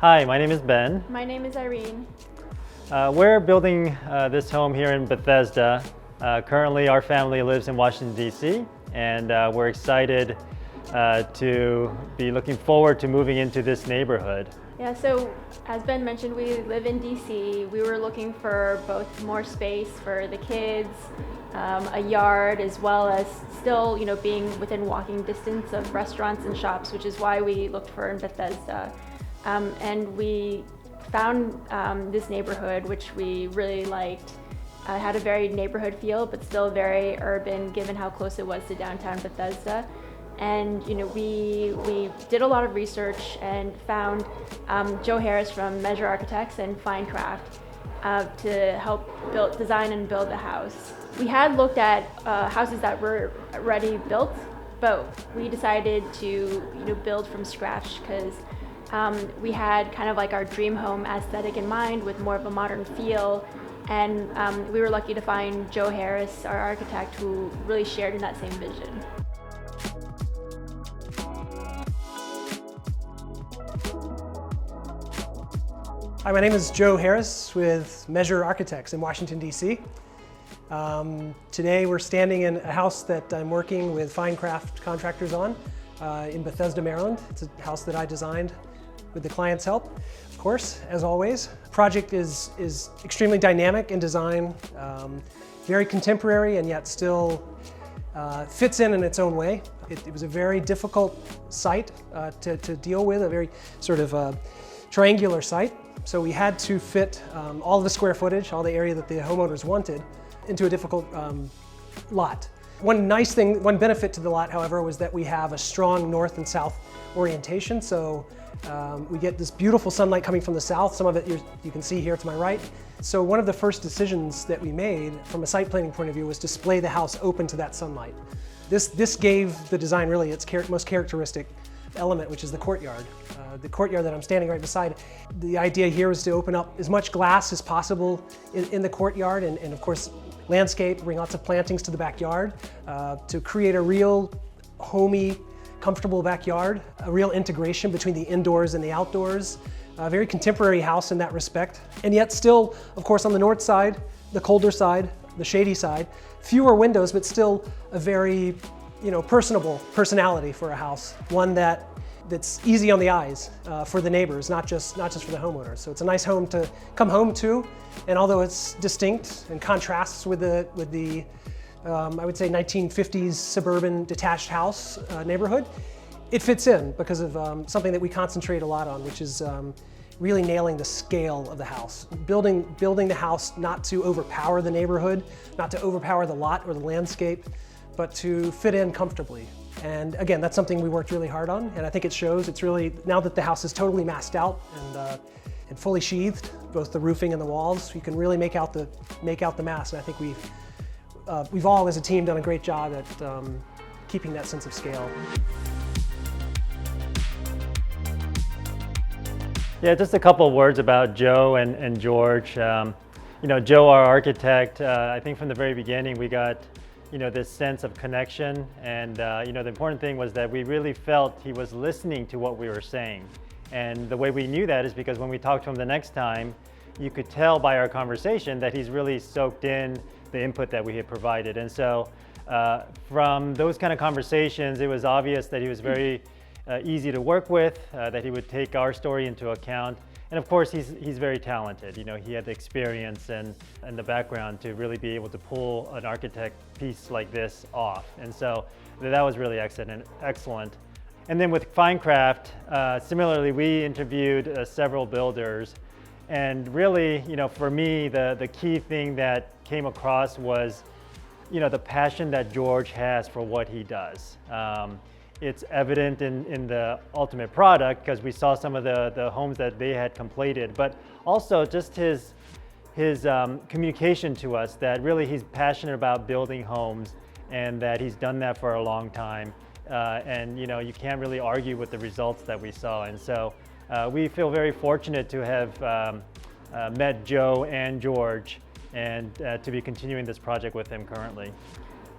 Hi, my name is Ben. My name is Irene. We're building this home here in Bethesda. Currently, our family lives in Washington, D.C., and we're excited to be looking forward to moving into this neighborhood. Yeah, so as Ben mentioned, we live in DC. We were looking for both more space for the kids, a yard, as well as still, being within walking distance of restaurants and shops, which is why we looked for in Bethesda. And we found this neighborhood, which we really liked. Had a very neighborhood feel, but still very urban, given how close it was to downtown Bethesda. And we did a lot of research and found Joe Harris from Measure Architects and FineCraft to help design and build the house. We had looked at houses that were already built, but we decided to build from scratch because we had kind of like our dream home aesthetic in mind with more of a modern feel. And we were lucky to find Joe Harris, our architect, who really shared in that same vision. Hi, my name is Joe Harris with Measure Architects in Washington, D.C. Today we're standing in a house that I'm working with FineCraft Contractors on in Bethesda, Maryland. It's a house that I designed with the client's help, of course, as always. The project is extremely dynamic in design, very contemporary, and yet still fits in its own way. It was a very difficult site to deal with, a very sort of triangular site. So we had to fit all the square footage, all the area that the homeowners wanted, into a difficult lot. One benefit to the lot, however, was that we have a strong north and south orientation. So we get this beautiful sunlight coming from the south. Some of it you can see here to my right. So one of the first decisions that we made from a site planning point of view was to display the house open to that sunlight. This gave the design really its most characteristic element, which is the courtyard. The courtyard that I'm standing right beside. The idea here was to open up as much glass as possible in the courtyard and of course landscape, bring lots of plantings to the backyard to create a real homey, comfortable backyard, a real integration between the indoors and the outdoors. A very contemporary house in that respect. And yet still, of course, on the north side, the colder side, the shady side, fewer windows, but still a very personable personality for a house. One that's easy on the eyes for the neighbors, not just for the homeowners. So it's a nice home to come home to, and although it's distinct and contrasts with the I would say 1950s suburban detached house neighborhood, it fits in because of something that we concentrate a lot on, which is really nailing the scale of the house. Building the house not to overpower the neighborhood, not to overpower the lot or the landscape, but to fit in comfortably. And again, that's something we worked really hard on, and I think it shows. It's really, now that the house is totally massed out and fully sheathed, both the roofing and the walls, you can really make out the mass. And I think we've all as a team done a great job at keeping that sense of scale. Yeah, just a couple of words about Joe and George. Joe, our architect, I think from the very beginning we got this sense of connection, and the important thing was that we really felt he was listening to what we were saying. And the way we knew that is because when we talked to him the next time, you could tell by our conversation that he's really soaked in the input that we had provided. And so from those kind of conversations, it was obvious that he was very easy to work with, that he would take our story into account. And of course, he's very talented. He had the experience and the background to really be able to pull an architect piece like this off. And so that was really excellent. And then with FineCraft, similarly, we interviewed several builders. And really, for me, the key thing that came across was, the passion that George has for what he does. It's evident in the ultimate product because we saw some of the homes that they had completed, but also just his communication to us that really he's passionate about building homes and that he's done that for a long time. And you can't really argue with the results that we saw. And so we feel very fortunate to have met Joe and George and to be continuing this project with him currently.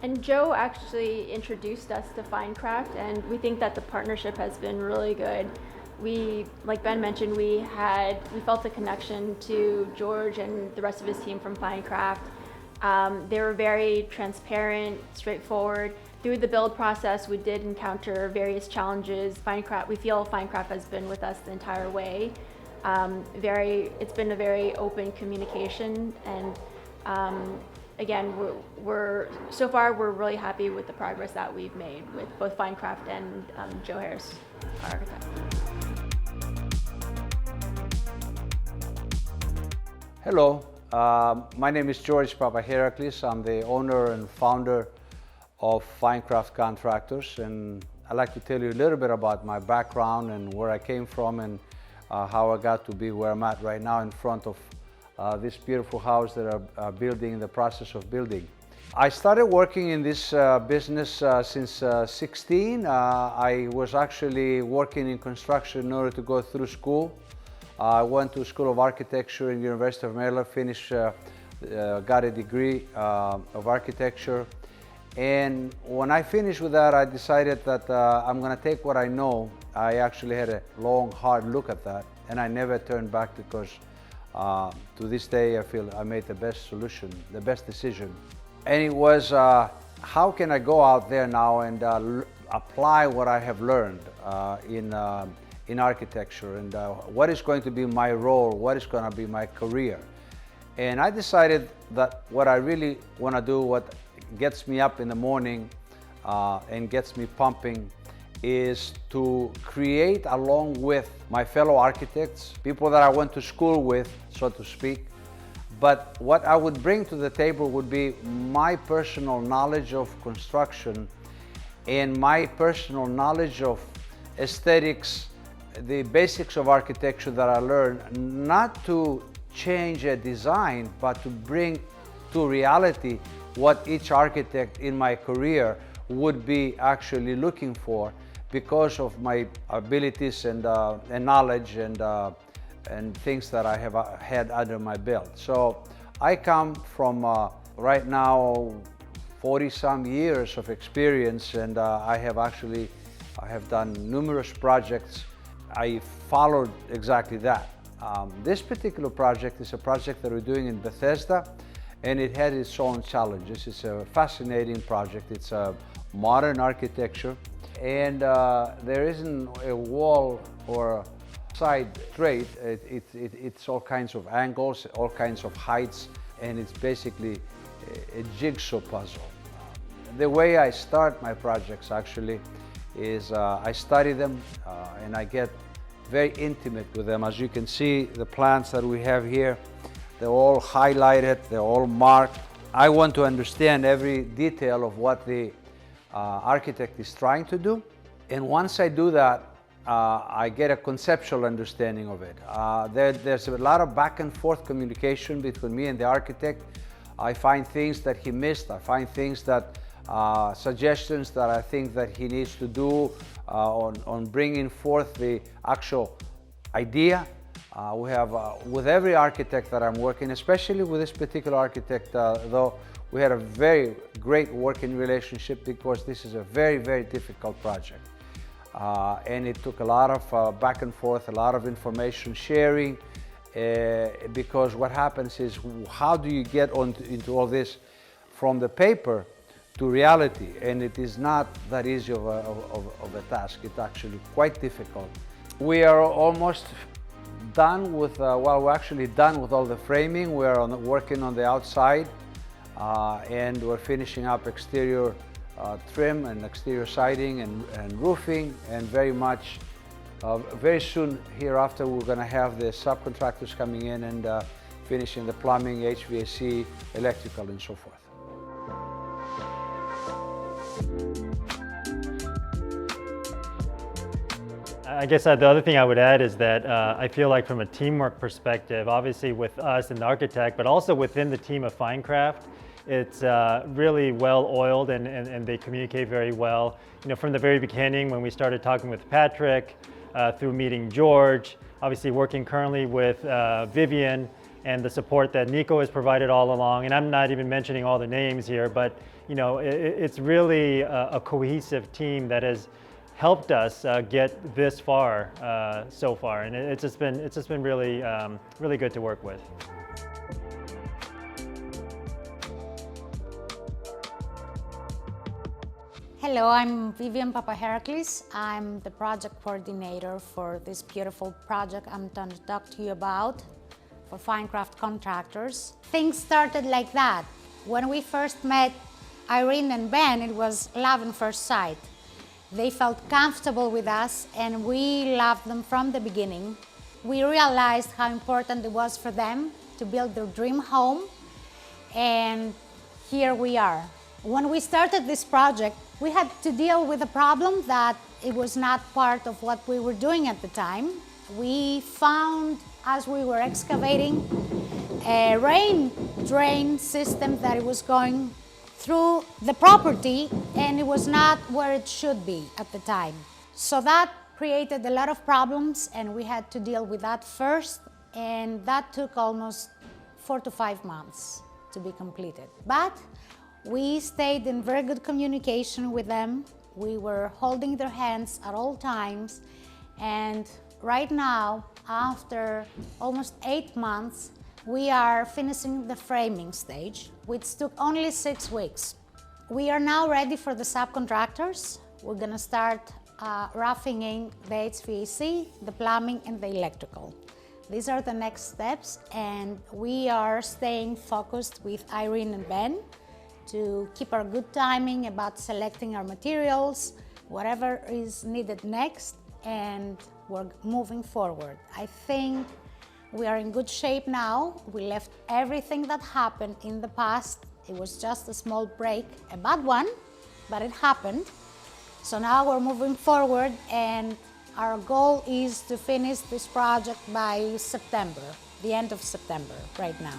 And Joe actually introduced us to FineCraft, and we think that the partnership has been really good. like Ben mentioned, we felt a connection to George and the rest of his team from FineCraft. They were very transparent, straightforward. Through the build process, we did encounter various challenges. We feel FineCraft has been with us the entire way. It's been a very open communication, and again, so far we're really happy with the progress that we've made with both FineCraft and Joe Harris, our architect. Hello, my name is George Papaheraklis. I'm the owner and founder of FineCraft Contractors, and I'd like to tell you a little bit about my background and where I came from and how I got to be where I'm at right now in front of this beautiful house that I'm building, in the process of building. I started working in this business since 16. I was actually working in construction in order to go through school. I went to School of Architecture in the University of Maryland, finished, got a degree of architecture. And when I finished with that, I decided that I'm going to take what I know. I actually had a long, hard look at that, and I never turned back, because to this day I feel I made the best solution, the best decision. And it was, how can I go out there now and apply what I have learned in architecture, and what is going to be my role, what is going to be my career. And I decided that what I really want to do, what gets me up in the morning and gets me pumping, is to create, along with my fellow architects, people that I went to school with, so to speak. But what I would bring to the table would be my personal knowledge of construction and my personal knowledge of aesthetics, the basics of architecture that I learned, not to change a design, but to bring to reality what each architect in my career would be actually looking for, because of my abilities and knowledge and things that I have had under my belt. So I come from right now 40-some years of experience, and I have done numerous projects. I followed exactly that. This particular project is a project that we're doing in Bethesda, and it had its own challenges. It's a fascinating project. It's a modern architecture, and there isn't a wall or a side straight. It's all kinds of angles, all kinds of heights, and it's basically a jigsaw puzzle. The way I start my projects actually is I study them and I get very intimate with them. As you can see, the plans that we have here, they're all highlighted, they're all marked. I want to understand every detail of what the architect is trying to do. And once I do that, I get a conceptual understanding of it. There's a lot of back and forth communication between me and the architect. I find things that he missed. I find things that, suggestions that I think that he needs to do on bringing forth the actual idea. We have, with every architect that I'm working, especially with this particular architect, though, we had a very great working relationship, because this is a very, very difficult project. And it took a lot of back and forth, a lot of information sharing, because what happens is, how do you get into all this from the paper to reality? And it is not that easy of a task. It's actually quite difficult. We are almost done with, well, we're actually done with all the framing. We're working on the outside, and we're finishing up exterior trim and exterior siding and roofing, and very soon hereafter we're going to have the subcontractors coming in and finishing the plumbing, HVAC, electrical, and so forth. I guess the other thing I would add is that I feel like, from a teamwork perspective, obviously with us and the architect, but also within the team of FineCraft, it's really well oiled, and they communicate very well. You know, from the very beginning, when we started talking with Patrick, through meeting George, obviously working currently with Vivian, and the support that Nico has provided all along. And I'm not even mentioning all the names here, but you know, it's really a cohesive team that has helped us get this far so far, and it's just been really really good to work with. Hello, I'm Vivian Papaheracles. I'm the project coordinator for this beautiful project I'm going to talk to you about for FineCraft Contractors. Things started like that. When we first met Irene and Ben, it was love at first sight. They felt comfortable with us and we loved them from the beginning. We realized how important it was for them to build their dream home, and here we are. When we started this project, we had to deal with a problem that it was not part of what we were doing at the time. We found, as we were excavating, a rain drain system that it was going through the property, and it was not where it should be at the time. So that created a lot of problems, and we had to deal with that first, and that took almost 4 to 5 months to be completed. But we stayed in very good communication with them. We were holding their hands at all times, and right now, after almost 8 months, we are finishing the framing stage, which took only 6 weeks. We are now ready for the subcontractors. We're gonna start roughing in the HVAC, the plumbing, and the electrical. These are the next steps, and we are staying focused with Irene and Ben to keep our good timing about selecting our materials, whatever is needed next, and we're moving forward. I think we are in good shape now. We left everything that happened in the past. It was just a small break, a bad one, but it happened. So now we're moving forward, and our goal is to finish this project by September, the end of September right now.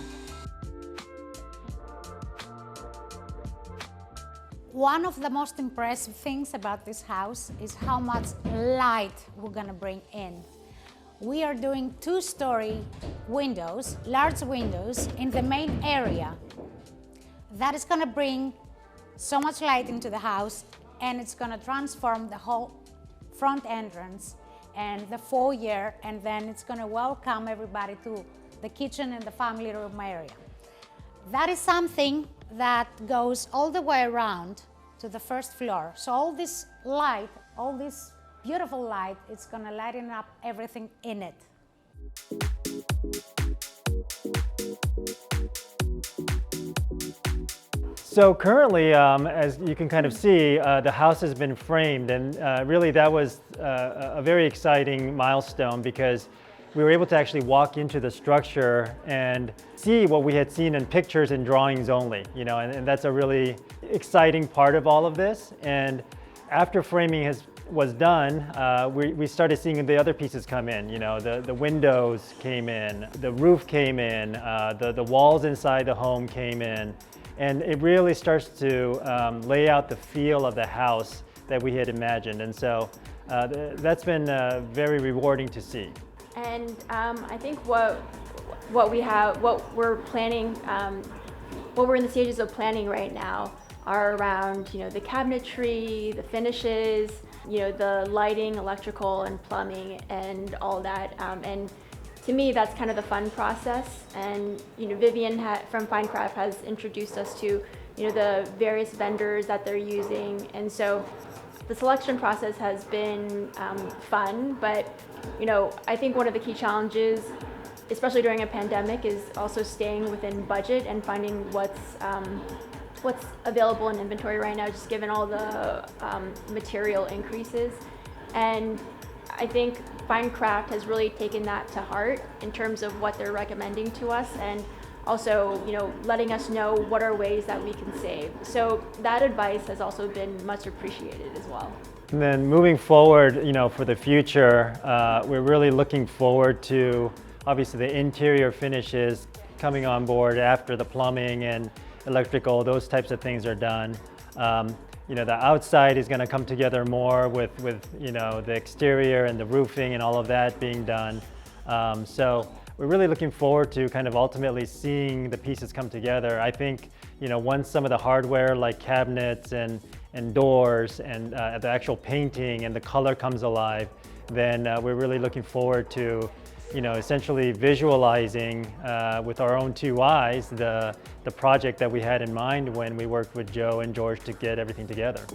One of the most impressive things about this house is how much light we're gonna bring in. We are doing 2-story windows, large windows, in the main area. That is gonna bring so much light into the house, and it's gonna transform the whole front entrance and the foyer, and then it's gonna welcome everybody to the kitchen and the family room area. That is something that goes all the way around to the first floor. So all this light, all this beautiful light, it's gonna lighten up everything in it. So currently, as you can kind of see, the house has been framed, and really that was a very exciting milestone because we were able to actually walk into the structure and see what we had seen in pictures and drawings only, you know, and that's a really exciting part of all of this. And after framing was done, we started seeing the other pieces come in. You know, the windows came in, the roof came in, the walls inside the home came in, and it really starts to lay out the feel of the house that we had imagined. And so that's been very rewarding to see. And I think what we're planning, what we're in the stages of planning right now are around, you know, the cabinetry, the finishes, you know, the lighting, electrical, and plumbing, and all that. And to me, that's kind of the fun process. And you know, Vivian from FineCraft has introduced us to, you know, the various vendors that they're using, and so the selection process has been fun. But you know, I think one of the key challenges, especially during a pandemic, is also staying within budget and finding what's available in inventory right now, just given all the material increases. And I think FineCraft has really taken that to heart in terms of what they're recommending to us, and also, you know, letting us know what are ways that we can save. So that advice has also been much appreciated as well. And then moving forward, you know, for the future, we're really looking forward to obviously the interior finishes coming on board after the plumbing and electrical, those types of things are done. You know, the outside is going to come together more with you know, the exterior and the roofing and all of that being done. So we're really looking forward to kind of ultimately seeing the pieces come together. I think, you know, once some of the hardware like cabinets and and doors and the actual painting and the color comes alive, then we're really looking forward to, essentially visualizing with our own two eyes the project that we had in mind when we worked with Joe and George to get everything together.